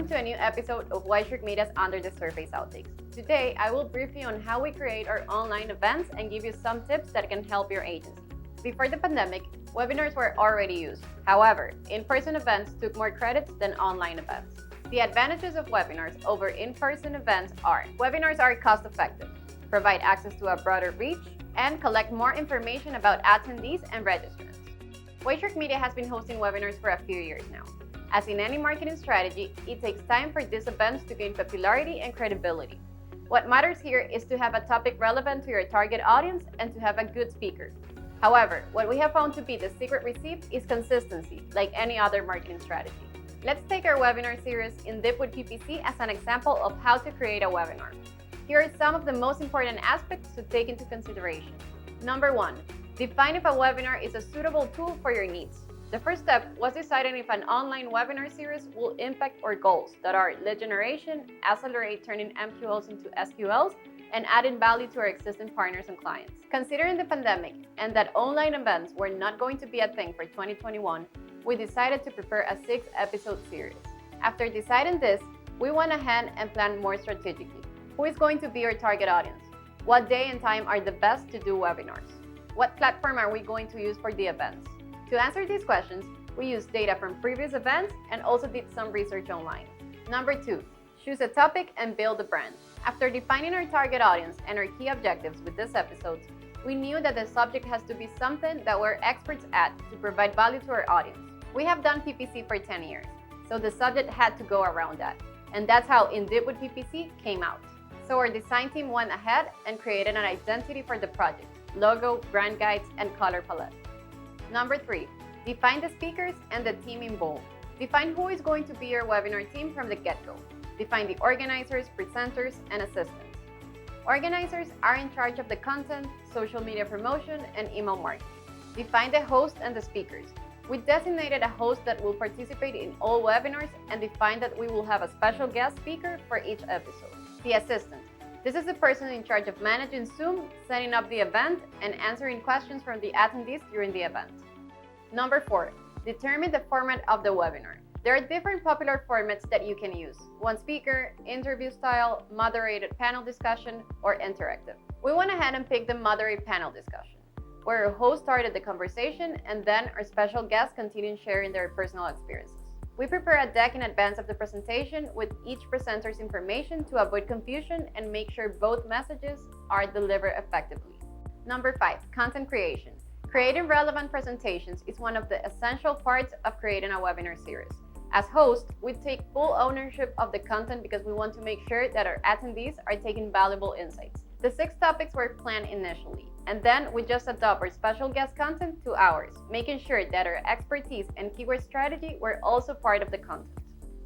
welcome to a new episode of Whiteshirt Media's Under the Surface Outtakes. Today, I will brief you on how we create our online events and give you some tips that can help your agency. Before the pandemic, webinars were already used. However, in-person events took more credits than online events. The advantages of webinars over in-person events are: webinars are cost-effective, provide access to a broader reach, and collect more information about attendees and registrants. Whiteshirt Media has been hosting webinars for a few years now. As in any marketing strategy, it takes time for these events to gain popularity and credibility. What matters here is to have a topic relevant to your target audience and to have a good speaker. However, what we have found to be the secret recipe is consistency, like any other marketing strategy. Let's take our webinar series In Depth with PPC as an example of how to create a webinar. Here are some of the most important aspects to take into consideration. Number 1, define if a webinar is a suitable tool for your needs. The first step was deciding if an online webinar series will impact our goals that are lead generation, accelerate turning MQLS into SQLs, and adding value to our existing partners and clients. Considering the pandemic and that online events were not going to be a thing for 2021, we decided to prepare a 6-episode series. After deciding this, we went ahead and planned more strategically. Who is going to be our target audience? What day and time are the best to do webinars? What platform are we going to use for the events? To answer these questions, we used data from previous events and also did some research online. Number 2, choose a topic and build a brand. After defining our target audience and our key objectives with these episodes, we knew that the subject has to be something that we're experts at to provide value to our audience. We have done PPC for 10 years, so the subject had to go around that. And that's how In Depth with PPC came out. So our design team went ahead and created an identity for the project: logo, brand guides, and color palette. Number 3, define the speakers and the team involved. Define who is going to be your webinar team from the get-go. Define the organizers, presenters, and assistants. Organizers are in charge of the content, social media promotion, and email marketing. Define the host and the speakers. We designated a host that will participate in all webinars and defined that we will have a special guest speaker for each episode. The assistant. This is the person in charge of managing Zoom, setting up the event, and answering questions from the attendees during the event. Number 4, determine the format of the webinar. There are different popular formats that you can use: one speaker, interview style, moderated panel discussion, or interactive. We went ahead and picked the moderated panel discussion, where our host started the conversation and then our special guests continued sharing their personal experiences. We prepare a deck in advance of the presentation with each presenter's information to avoid confusion and make sure both messages are delivered effectively. Number 5, content creation. Creating relevant presentations is one of the essential parts of creating a webinar series. As host, we take full ownership of the content because we want to make sure that our attendees are taking valuable insights. The 6 topics were planned initially, and then we just adopt our special guest content to ours, making sure that our expertise and keyword strategy were also part of the content.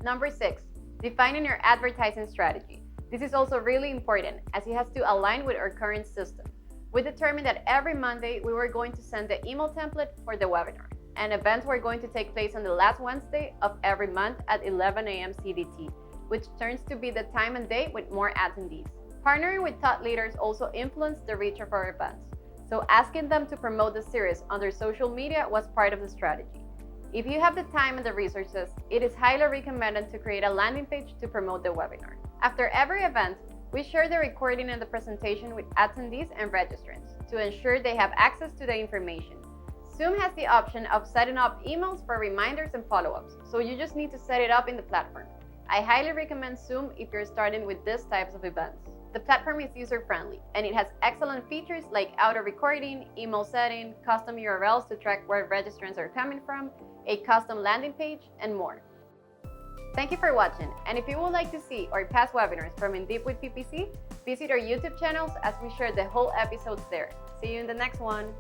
Number 6, defining your advertising strategy. This is also really important as it has to align with our current system. We determined that every Monday we were going to send the email template for the webinar, and events were going to take place on the last Wednesday of every month at 11 a.m. CDT, which turns to be the time and day with more attendees. Partnering with thought leaders also influenced the reach of our events, so asking them to promote the series on their social media was part of the strategy. If you have the time and the resources, it is highly recommended to create a landing page to promote the webinar. After every event, we share the recording and the presentation with attendees and registrants to ensure they have access to the information. Zoom has the option of setting up emails for reminders and follow-ups, so you just need to set it up in the platform. I highly recommend Zoom if you're starting with these types of events. The platform is user-friendly, and it has excellent features like auto recording, email setting, custom URLs to track where registrants are coming from, a custom landing page, and more. Thank you for watching, and if you would like to see our past webinars from In Depth with PPC, visit our YouTube channels as we share the whole episodes there. See you in the next one!